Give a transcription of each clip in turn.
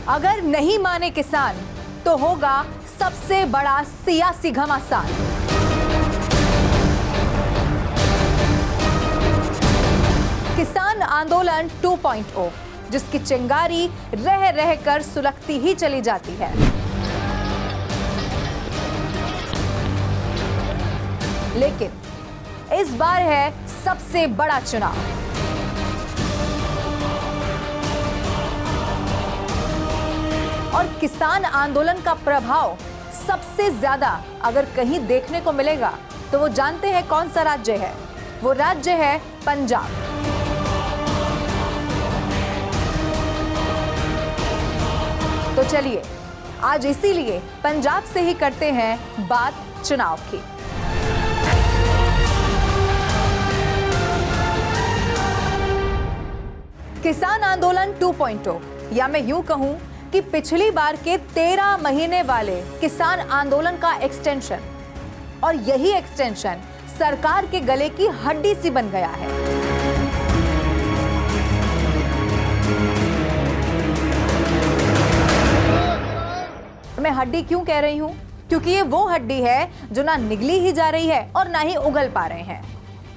अगर नहीं माने किसान तो होगा सबसे बड़ा सियासी घमासान। किसान आंदोलन 2.0, जिसकी चिंगारी रह रहकर सुलगती ही चली जाती है। लेकिन इस बार है सबसे बड़ा चुनाव। और किसान आंदोलन का प्रभाव सबसे ज्यादा अगर कहीं देखने को मिलेगा तो वो जानते हैं कौन सा राज्य है? वो राज्य है पंजाब। तो चलिए आज इसीलिए पंजाब से ही करते हैं बात चुनाव की। किसान आंदोलन 2.0, या मैं यूं कहूं कि पिछली बार के 13 महीने वाले किसान आंदोलन का एक्सटेंशन, और यही एक्सटेंशन सरकार के गले की हड्डी सी बन गया है। मैं हड्डी क्यों कह रही हूं? क्योंकि ये वो हड्डी है जो ना निगली ही जा रही है और ना ही उगल पा रहे हैं।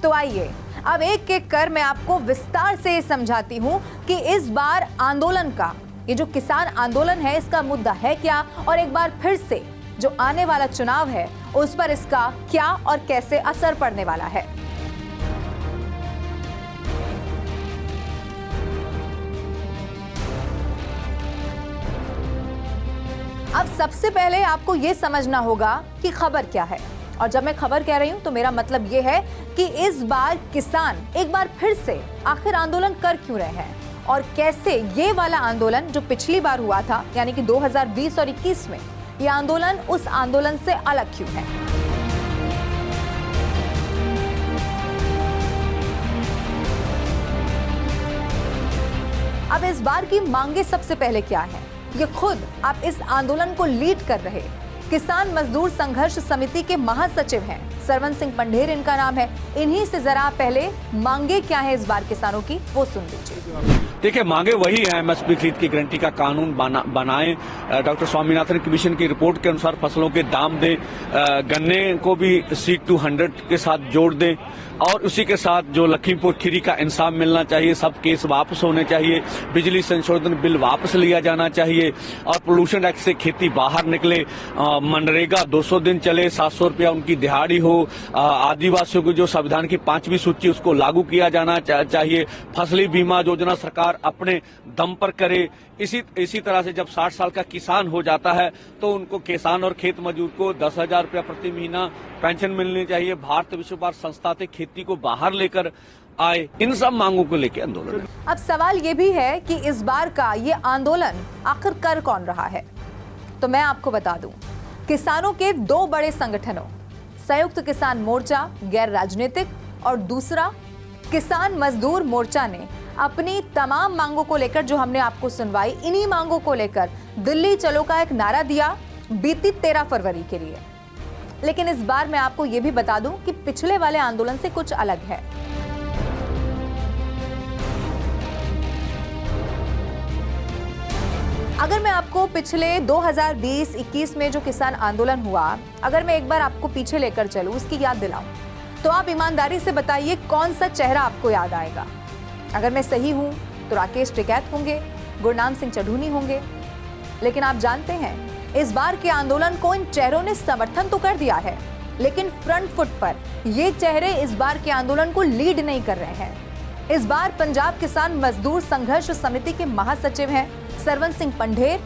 तो आइए अब एक एक कर मैं आपको विस्तार से समझाती हूं कि इस बार आंदोलन का, ये जो किसान आंदोलन है, इसका मुद्दा है क्या, और एक बार फिर से जो आने वाला चुनाव है उस पर इसका क्या और कैसे असर पड़ने वाला है। अब सबसे पहले आपको यह समझना होगा कि खबर क्या है। और जब मैं खबर कह रही हूं तो मेरा मतलब यह है कि इस बार किसान एक बार फिर से आखिर आंदोलन कर क्यों रहे हैं, और कैसे ये वाला आंदोलन जो पिछली बार हुआ था, यानी कि 2020 और 21 में, ये आंदोलन उस आंदोलन से अलग क्यों है। अब इस बार की मांगे सबसे पहले क्या है? ये खुद आप इस आंदोलन को लीड कर रहे किसान मजदूर संघर्ष समिति के महासचिव हैं, सरवन सिंह पंढेर इनका नाम है। इन्हीं से जरा पहले मांगे क्या है इस बार किसानों की, वो सुन लीजिए। देखिए, मांगे वही है, एमएसपी खरीद की गारंटी का कानून बनाएं, डॉक्टर स्वामीनाथन कमीशन की रिपोर्ट के अनुसार फसलों के दाम दें, गन्ने को भी C200 के साथ जोड़ दें, और उसी के साथ जो लखीमपुर खीरी का इंसाफ मिलना चाहिए, सब केस वापस होने चाहिए, बिजली संशोधन बिल वापस लिया जाना चाहिए, और पोल्यूशन एक्ट से खेती बाहर निकले, मनरेगा 200 दिन चले, 700 रुपया उनकी दिहाड़ी हो, आदिवासियों की जो संविधान की 5वीं सूची उसको लागू किया जाना चाहिए, फसली बीमा योजना सरकार अपने दम पर करे। इसी तरह से जब 60 साल का किसान हो जाता है तो उनको किसान और खेत मजदूर को 10,000 रुपया प्रति महीना पेंशन मिलनी चाहिए। भारत विश्व व्यापार संस्था से खेती को बाहर लेकर आए। इन सब मांगों को लेकर आंदोलन। अब सवाल ये भी है कि इस बार का ये आंदोलन आखिर कर कौन रहा है? तो मैं आपको बता दूं, किसानों के दो बड़े संगठनों, संयुक्त किसान मोर्चा गैर राजनीतिक और दूसरा किसान मजदूर मोर्चा ने अपनी तमाम मांगों को लेकर, जो हमने आपको सुनवाई, इन्हीं मांगों को लेकर दिल्ली चलो का एक नारा दिया बीती 13 फरवरी के लिए। लेकिन इस बार मैं आपको यह भी बता दूं कि पिछले वाले आंदोलन से कुछ अलग है। अगर मैं आपको पिछले 2020-21 में जो किसान आंदोलन हुआ, अगर मैं एक बार आपको पीछे लेकर चलूं, उसकी याद दिलाऊं, तो आप ईमानदारी से बताइए कौन सा चेहरा आपको याद आएगा। अगर मैं सही हूं तो राकेश टिकैत होंगे, गुरनाम सिंह चढ़ूनी होंगे। लेकिन आप जानते हैं, इस बार के आंदोलन को इन चेहरों ने समर्थन तो कर दिया है, लेकिन फ्रंट फुट पर ये चेहरे इस बार के आंदोलन को लीड नहीं कर रहे हैं। इस बार पंजाब किसान मजदूर संघर्ष समिति के महासचिव हैं सरवन सिंह पंढेर,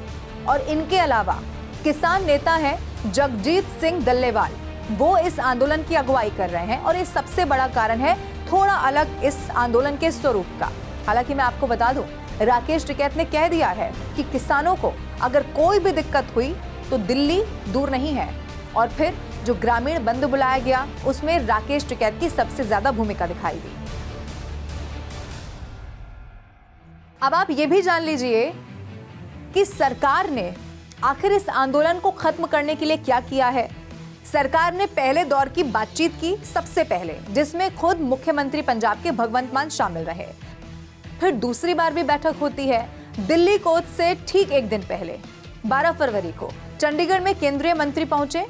और इनके अलावा किसान नेता हैं जगजीत सिंह दल्लेवाल। वो इस आंदोलन की अगुवाई कर रहे हैं, और ये सबसे बड़ा कारण है थोड़ा अलग इस आंदोलन के स्वरूप का। हालांकि मैं आपको बता दूं, राकेश टिकैत ने कह दिया है कि किसानों को अगर कोई भी दिक्कत हुई तो दिल्ली दूर नहीं है, और फिर जो ग्रामीण बंद बुलाया गया उसमें राकेश टिकैत की सबसे ज्यादा भूमिका दिखाई दी। अब आप ये भी जान लीजिए कि सरकार ने आखिर इस आंदोलन को खत्म करने के लिए क्या किया है। सरकार ने पहले दौर की बातचीत की सबसे पहले, जिसमें खुद मुख्यमंत्री पंजाब के भगवंत मान शामिल रहे। फिर दूसरी बार भी बैठक होती है, दिल्ली कोच से ठीक एक दिन पहले 12 फरवरी को चंडीगढ़ में केंद्रीय मंत्री पहुंचे,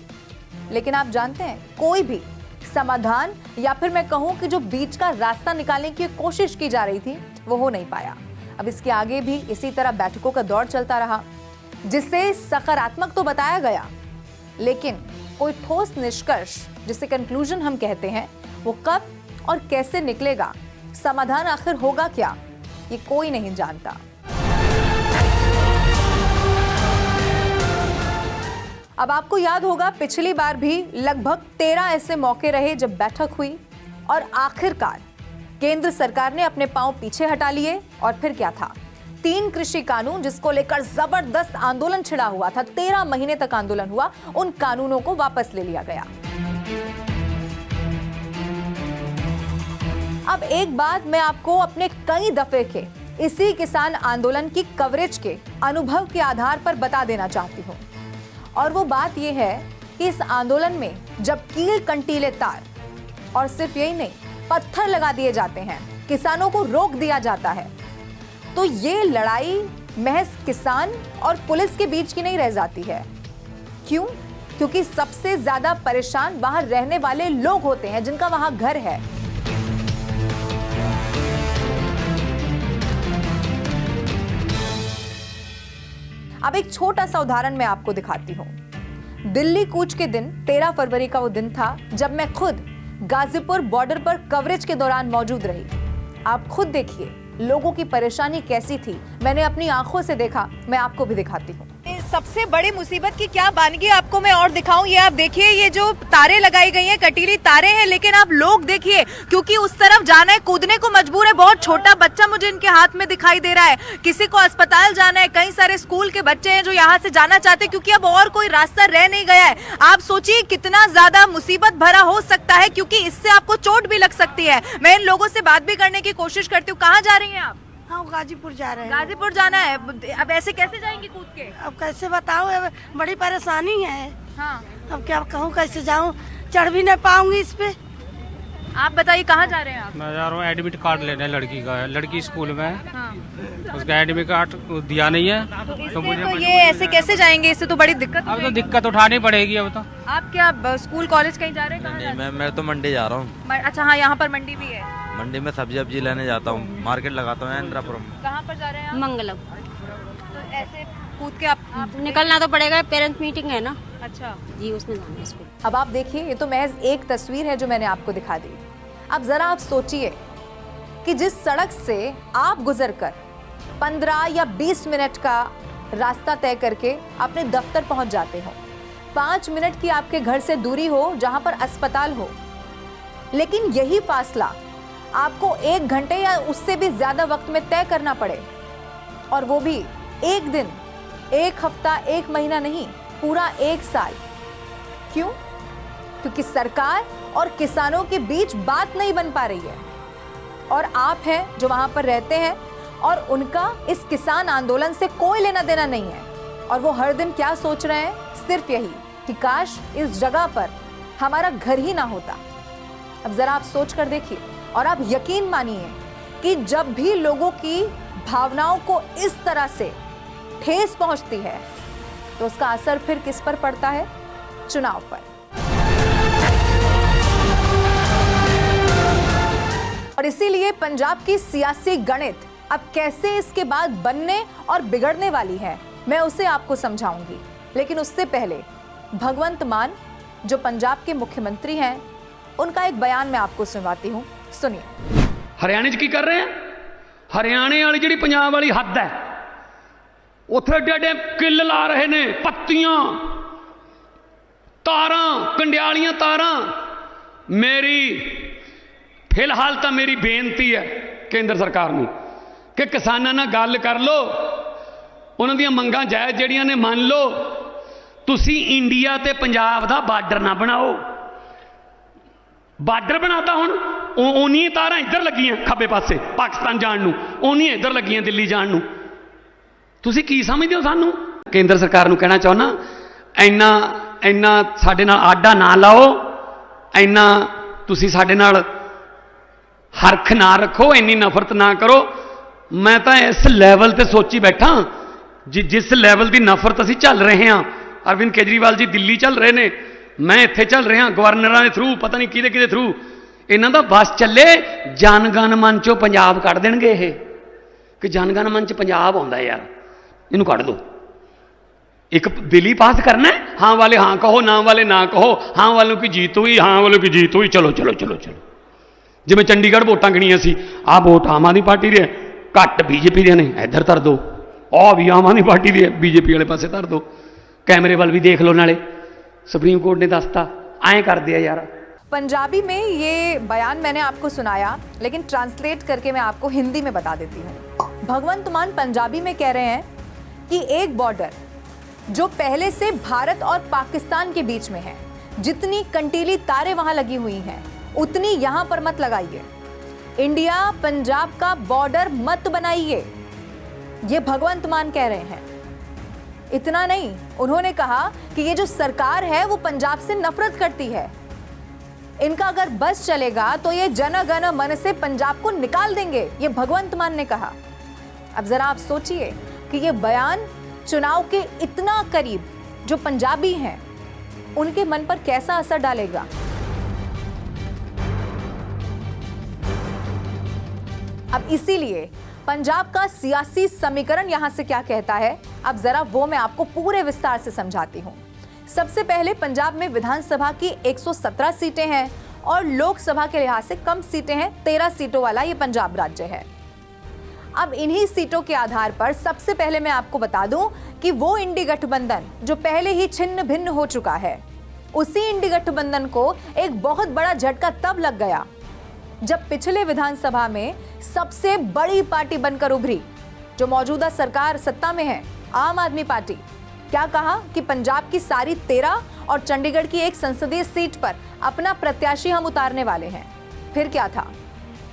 लेकिन आप जानते हैं कोई भी समाधान या फिर मैं कहूं कि जो बीच का रास्ता निकालने की कोशिश की जा रही थी वो हो नहीं पाया। अब इसके आगे भी इसी तरह बैठकों का दौर चलता रहा, जिसे सकारात्मक तो बताया गया, लेकिन कोई ठोस निष्कर्ष जिसे कंक्लूजन हम कहते हैं वो कब और कैसे निकलेगा, समाधान आखिर होगा क्या, ये कोई नहीं जानता। अब आपको याद होगा पिछली बार भी लगभग 13 ऐसे मौके रहे जब बैठक हुई और आखिरकार केंद्र सरकार ने अपने पांव पीछे हटा लिए। और फिर क्या था, 3 कृषि कानून जिसको लेकर जबरदस्त आंदोलन छिड़ा हुआ था, 13 महीने तक आंदोलन हुआ, उन कानूनों को वापस ले लिया गया। अब एक बात मैं आपको अपने कई दफे के इसी किसान आंदोलन की कवरेज के अनुभव के आधार पर बता देना चाहती हूँ, और वो बात यह है कि इस आंदोलन में जब कील कंटीले तार और सिर्फ यही नहीं, पत्थर लगा दिए जाते हैं, किसानों को रोक दिया जाता है, तो ये लड़ाई महज किसान और पुलिस के बीच की नहीं रह जाती है। क्यों? क्योंकि सबसे ज्यादा परेशान वहां रहने वाले लोग होते हैं, जिनका वहां घर है। अब एक छोटा सा उदाहरण मैं आपको दिखाती हूं। दिल्ली कूच के दिन 13 फरवरी का वो दिन था जब मैं खुद गाजीपुर बॉर्डर पर कवरेज के दौरान मौजूद रही। आप खुद देखिए लोगों की परेशानी कैसी थी, मैंने अपनी आंखों से देखा, मैं आपको भी दिखाती हूँ। सबसे बड़ी मुसीबत की क्या बानगी आपको मैं और दिखाऊं, ये आप देखिए, ये जो तारे लगाई गई हैं कटीली तारे हैं, लेकिन आप लोग देखिए क्योंकि उस तरफ जाना है, कूदने को मजबूर है। बहुत छोटा बच्चा मुझे इनके हाथ में दिखाई दे रहा है, किसी को अस्पताल जाना है, कई सारे स्कूल के बच्चे हैं जो यहाँ से जाना चाहते हैं क्योंकि अब और कोई रास्ता रह नहीं गया है। आप सोचिए कितना ज्यादा मुसीबत भरा हो सकता है, क्योंकि इससे आपको चोट भी लग सकती है। मैं इन लोगों से बात भी करने की कोशिश करती हूँ। कहाँ जा रही है आप? हाँ, गाजीपुर जा रहे हैं। गाजीपुर जाना है। अब ऐसे कैसे जाएंगे कूद के? अब कैसे बताऊँ, अब बड़ी परेशानी है। हाँ। अब क्या कहूँ, कैसे जाऊँ, चढ़ भी नहीं पाऊंगी इस पे। आप बताइए कहाँ जा रहे हैं आप? मैं जा रहा हूँ एडमिट कार्ड लेने, लड़की का है, लड़की स्कूल में है। हाँ। उसका एडमिट कार्ड दिया नहीं है तो मुझे तो ये ऐसे कैसे जाएंगे, इससे तो बड़ी दिक्कत अब तो दिक्कत उठानी पड़ेगी। अब तो आप क्या स्कूल कॉलेज कहीं जा रहे हैं? कहाँ जा रहे मैं तो मंडी जा रहा हूँ। हैं? अच्छा हाँ, यहाँ पर मंडी भी है। मंडी में सब्जी वब्जी लेने जाता हूँ, मार्केट लगाता हूँ इंद्रापुरम। कहाँ पर जा रहे हैं आप? मंगलम। तो ऐसे कूद के आप निकलना तो पड़ेगा, पेरेंट्स मीटिंग है ना। अच्छा जी, उसमें जाना है स्कूल। अब आप देखिए, ये तो महज एक तस्वीर है जो मैंने आपको दिखा दी। अब जरा आप सोचिए कि जिस सड़क से आप गुजरकर 15 या 20 मिनट का रास्ता तय करके अपने दफ्तर पहुंच जाते हो, 5 मिनट की आपके घर से दूरी हो जहां पर अस्पताल हो, लेकिन यही फासला आपको 1 घंटे या उससे भी ज्यादा वक्त में तय करना पड़े, और वो भी एक दिन, एक हफ्ता, एक महीना नहीं, पूरा 1 साल। क्यों? क्योंकि सरकार और किसानों के बीच बात नहीं बन पा रही है, और आप हैं जो वहां पर रहते हैं और उनका इस किसान आंदोलन से कोई लेना देना नहीं है, और वो हर दिन क्या सोच रहे हैं, सिर्फ यही कि काश इस जगह पर हमारा घर ही ना होता। अब जरा आप सोच कर देखिए, और आप यकीन मानिए कि जब भी लोगों की भावनाओं को इस तरह से ठेस पहुंचती है तो उसका असर फिर किस पर पड़ता है? चुनाव पर। और इसीलिए पंजाब की सियासी गणित अब कैसे इसके बाद बनने और बिगड़ने वाली है, मैं उसे आपको समझाऊंगी। लेकिन उससे पहले भगवंत मान जो पंजाब के मुख्यमंत्री हैं, उनका एक बयान मैं आपको सुनवाती हूं, सुनिए। हरियाणे की कर रहे हैं, हरियाणे वाली जी पंजाब वाली हद है, उत्थे एडे एडे किल ला रहे ने, पत्तियां, तारां, कंडियालियां तारां। मेरी फिलहाल तो मेरी बेनती है केंद्र सरकार नूं कि किसानां नाल गल कर लो, उन्हां दीयां मंगां जायज़ जिहड़ियां ने मान लो। तुसी इंडिया ते पंजाब दा बार्डर ना बनाओ, बार्डर बनाता हुण ओनियां तारां इधर लगियां खब्बे पासे पाकिस्तान जाण नूं, ओनियां इधर लगियां दिल्ली जाण नूं। तुसी की समझदे हो सानूं? केंद्र सरकार नूं कहना चाहुंदा, इन्ना इन्ना साडे नाल आडा ना लाओ, इन्ना तुसी साडे नाल हरख ना रखो, इन्नी नफरत ना करो। मैं तो इस लैवल ते सोची बैठा जिस लैवल की नफरत असी चल रहे हैं। अरविंद केजरीवाल जी दिल्ली चल रहे ने, मैं इत्थे चल रहा गवर्नर के थ्रू, पता नहीं किहदे थ्रू। इन्हां दा बस चले जन गण मन चों पंजाब कढ़ देणगे ये कि जन गण मन च पंजाब आउंदा यार, इनू कढ़ दो। एक बिल ही पास करना है, हाँ वाले हाँ कहो, ना वाले ना कहो, हाँ वालों की जीत हुई, हाँ वालों की जीत हुई, चलो चलो चलो चलो। जिवें चंडीगढ़ वोटां गिणियां सी, आ वोट आम आदमी पार्टी दे, घट बीजेपी दे ने, इधर धर दो, आ भी आम आदमी पार्टी दे, बीजेपी वाले पासे धर दो। कैमरे वाल भी देख लो, नाले सुप्रीम कोर्ट ने दसता ऐ कर दिया यार। पंजाबी में ये बयान मैंने आपको सुनाया, लेकिन ट्रांसलेट करके मैं आपको हिंदी में बता देती हूँ। भगवंत मान पंजाबी में कह रहे हैं कि एक बॉर्डर जो पहले से भारत और पाकिस्तान के बीच में है, जितनी कंटीली तारें वहां लगी हुई हैं उतनी यहां पर मत लगाइए। इंडिया पंजाब का बॉर्डर मत बनाइए, ये भगवंत मान कह रहे हैं। इतना नहीं, उन्होंने कहा कि ये जो सरकार है वो पंजाब से नफरत करती है, इनका अगर बस चलेगा तो ये जन गण मन से पंजाब को निकाल देंगे, ये भगवंत मान ने कहा। अब जरा आप सोचिए कि ये बयान चुनाव के इतना करीब जो पंजाबी हैं उनके मन पर कैसा असर डालेगा। अब इसीलिए पंजाब का सियासी समीकरण यहां से क्या कहता है, अब जरा वो मैं आपको पूरे विस्तार से समझाती हूं। सबसे पहले पंजाब में विधानसभा की 117 सीटें हैं और लोकसभा के लिहाज से कम सीटें हैं, 13 सीटों वाला ये पंजाब राज्य है। अब इन्हीं सीटों के आधार पर सबसे पहले मैं आपको बता दूं कि वो इंडी गठबंधन जो पहले ही छिन्न भिन्न हो चुका है, उसी इंडी गठबंधन को एक बहुत बड़ा झटका तब लग गया जब पिछले विधानसभा में सबसे बड़ी पार्टी बनकर उभरी, जो मौजूदा सरकार सत्ता में है, आम आदमी पार्टी। क्या कहा कि पंजाब की सारी 13 और चंडीगढ़ की एक संसदीय सीट पर अपना प्रत्याशी हम उतारने वाले हैं। फिर क्या था,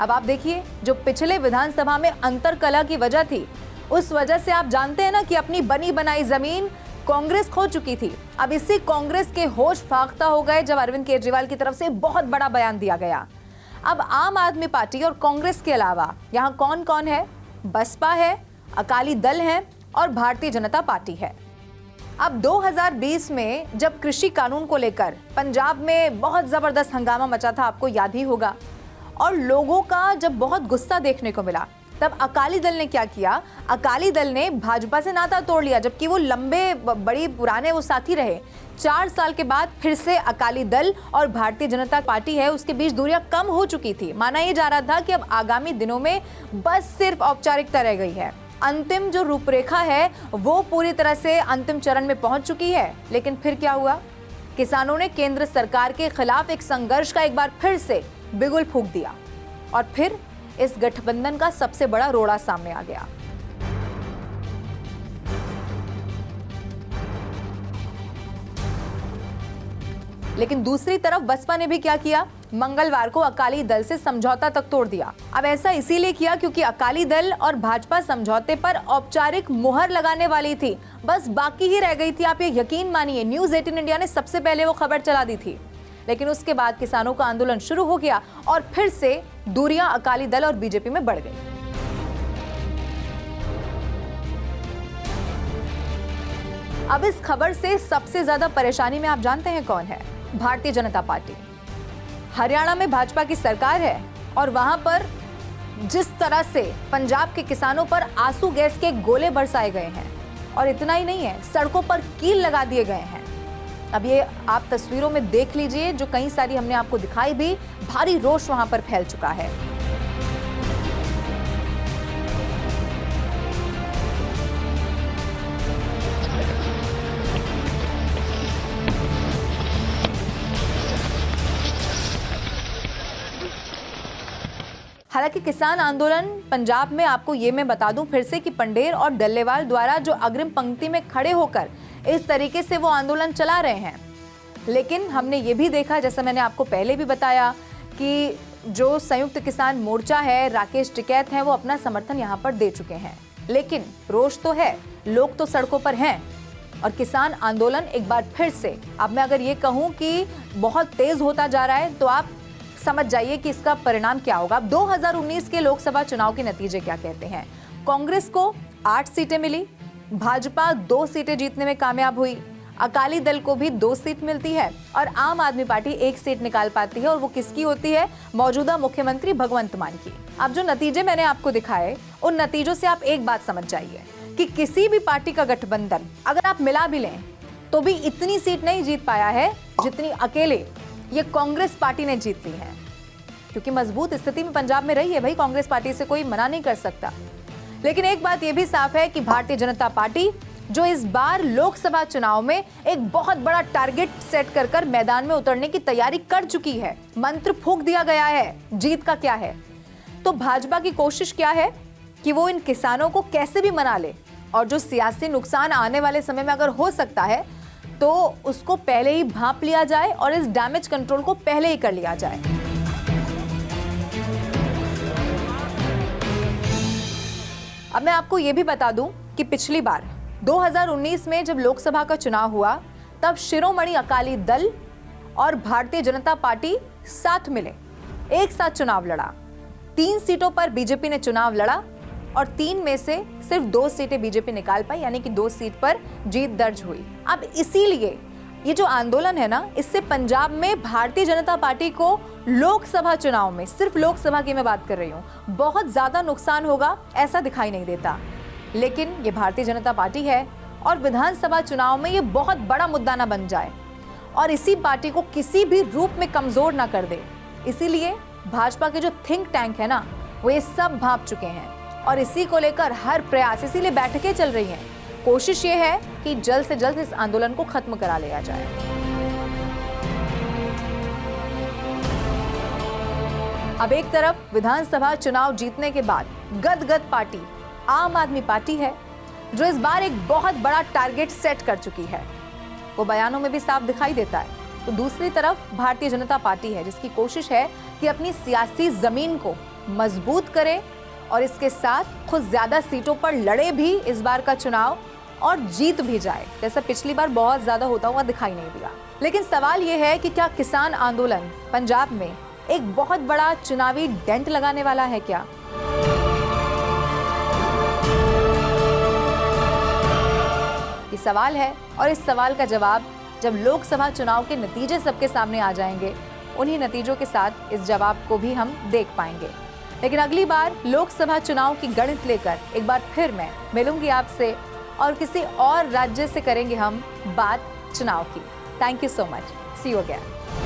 अब आप देखिए, जो पिछले विधानसभा में अंतरकलह की वजह थी, उस वजह से आप जानते हैं ना कि अपनी बनी बनाई जमीन कांग्रेस खो चुकी थी। अब इसी कांग्रेस के होश फाख्ता हो गए जब अरविंद केजरीवाल की तरफ से बहुत बड़ा बयान दिया गया। अब आम आदमी पार्टी और कांग्रेस के अलावा यहाँ कौन कौन है? बसपा है, अकाली दल है और भारतीय जनता पार्टी है। अब 2020 में जब कृषि कानून को लेकर पंजाब में बहुत जबरदस्त हंगामा मचा था, आपको याद ही होगा, और लोगों का जब बहुत गुस्सा देखने को मिला, तब अकाली दल ने क्या किया? अकाली दल ने भाजपा से नाता तोड़ लिया, जबकि वो लंबे बड़ी पुराने वो साथी रहे। 4 साल के बाद फिर से अकाली दल और भारतीय जनता पार्टी है, उसके बीच दूरियां कम हो चुकी थी। माना ये जा रहा था कि अब आगामी दिनों में बस सिर्फ औपचारिकता रह गई है, अंतिम जो रूपरेखा है वो पूरी तरह से अंतिम चरण में पहुंच चुकी है। लेकिन फिर क्या हुआ? किसानों ने केंद्र सरकार के खिलाफ एक संघर्ष का एक बार फिर से बिगुल फूंक दिया और फिर इस गठबंधन का सबसे बड़ा रोड़ा सामने आ गया। लेकिन दूसरी तरफ बसपा ने भी क्या किया? मंगलवार को अकाली दल से समझौता तक तोड़ दिया। अब ऐसा इसीलिए किया क्योंकि अकाली दल और भाजपा समझौते पर औपचारिक मुहर लगाने वाली थी, बस बाकी ही रह गई थी। आप ये यकीन मानिए, न्यूज़ 18 इंडिया ने सबसे पहले वो खबर चला दी थी। लेकिन उसके बाद किसानों का आंदोलन शुरू हो गया और फिर से दूरियां अकाली दल और बीजेपी में बढ़ गई। अब इस खबर से सबसे ज्यादा परेशानी में आप जानते हैं कौन है? भारतीय जनता पार्टी। हरियाणा में भाजपा की सरकार है और वहां पर जिस तरह से पंजाब के किसानों पर आंसू गैस के गोले बरसाए गए हैं, और इतना ही नहीं है, सड़कों पर कील लगा दिए गए हैं। अब ये आप तस्वीरों में देख लीजिए, जो कई सारी हमने आपको दिखाई भी, भारी रोष वहां पर फैल चुका है। हालांकि किसान आंदोलन पंजाब में, आपको ये मैं बता दूं फिर से कि पंडेर और डल्लेवाल द्वारा जो अग्रिम पंक्ति में खड़े होकर इस तरीके से वो आंदोलन चला रहे हैं। लेकिन हमने ये भी देखा, जैसा मैंने आपको पहले भी बताया, कि जो संयुक्त किसान मोर्चा है, राकेश टिकैत हैं, वो अपना समर्थन यहाँ पर दे चुके हैं। लेकिन रोष तो है, लोग तो सड़कों पर हैं और किसान आंदोलन एक बार फिर से, अब मैं अगर ये कहूँ कि बहुत तेज होता जा रहा है, तो आप समझ जाइए कि इसका परिणाम क्या होगा। 2019 के लोकसभा चुनाव के नतीजे क्या कहते हैं? कांग्रेस को 8 सीटें मिली, भाजपा 2 सीटें जीतने में कामयाब हुई, अकाली दल को भी 2 सीट मिलती है और आम आदमी पार्टी 1 सीट निकाल पाती है और वो किसकी होती है? मौजूदा मुख्यमंत्री भगवंत मान की। अब जो नतीजे मैंने आपको दिखाए, उन नतीजों से आप एक बात समझ जाइए कि किसी भी पार्टी का गठबंधन अगर आप मिला भी लें तो भी इतनी सीट नहीं जीत पाया है जितनी अकेले ये कांग्रेस पार्टी ने जीत ली है, क्योंकि मजबूत स्थिति में पंजाब में रही है भाई कांग्रेस पार्टी, से कोई मना नहीं कर सकता। लेकिन एक बात यह भी साफ है कि भारतीय जनता पार्टी जो इस बार लोकसभा चुनाव में एक बहुत बड़ा टारगेट सेट कर मैदान में उतरने की तैयारी कर चुकी है, मंत्र फूंक दिया गया है, जीत का क्या है। तो भाजपा की कोशिश क्या है कि वो इन किसानों को कैसे भी मना ले और जो सियासी नुकसान आने वाले समय में अगर हो सकता है तो उसको पहले ही भांप लिया जाए और इस डैमेज कंट्रोल को पहले ही कर लिया जाए। अब मैं आपको यह भी बता दूं कि पिछली बार 2019 में जब लोकसभा का चुनाव हुआ तब शिरोमणि अकाली दल और भारतीय जनता पार्टी साथ मिले, एक साथ चुनाव लड़ा। 3 सीटों पर बीजेपी ने चुनाव लड़ा और 3 में से सिर्फ 2 सीटें बीजेपी निकाल पाई, यानी कि 2 सीट पर जीत दर्ज हुई। अब इसीलिए ये जो आंदोलन है ना, इससे पंजाब में भारतीय जनता पार्टी को लोकसभा चुनाव में, सिर्फ लोकसभा की मैं बात कर रही हूँ, बहुत ज्यादा नुकसान होगा ऐसा दिखाई नहीं देता। लेकिन ये भारतीय जनता पार्टी है और विधानसभा चुनाव में ये बहुत बड़ा मुद्दा ना बन जाए और इसी पार्टी को किसी भी रूप में कमजोर ना कर दे, इसीलिए भाजपा के जो थिंक टैंक है ना, वो ये सब भांप चुके हैं और इसी को लेकर हर प्रयास, इसीलिए बैठकें चल रही हैं। कोशिश ये है कि जल्द से जल्द इस आंदोलन को खत्म करा लिया जाए। अब एक तरफ विधानसभा चुनाव जीतने के बाद गदगद पार्टी आम आदमी पार्टी है जो इस बार एक बहुत बड़ा टारगेट सेट कर चुकी है, वो बयानों में भी साफ दिखाई देता है। तो दूसरी तरफ भारतीय जनता पार्टी है जिसकी कोशिश है कि अपनी सियासी जमीन को मजबूत करे और इसके साथ खुद ज्यादा सीटों पर लड़े भी इस बार का चुनाव और जीत भी जाए, जैसा पिछली बार बहुत ज्यादा होता हुआ दिखाई नहीं दिया। लेकिन सवाल यह है कि क्या किसान आंदोलन पंजाब में एक बहुत बड़ा चुनावी डेंट लगाने वाला है क्या? ये सवाल है और इस सवाल का जवाब जब लोकसभा चुनाव के नतीजे सबके सामने आ जाएंगे, उन्हीं नतीजों के साथ इस जवाब को भी हम देख पाएंगे। लेकिन अगली बार लोकसभा चुनाव की गणित लेकर एक बार फिर मैं मिलूंगी आपसे और किसी और राज्य से करेंगे हम बात चुनाव की। Thank you so much. See you again.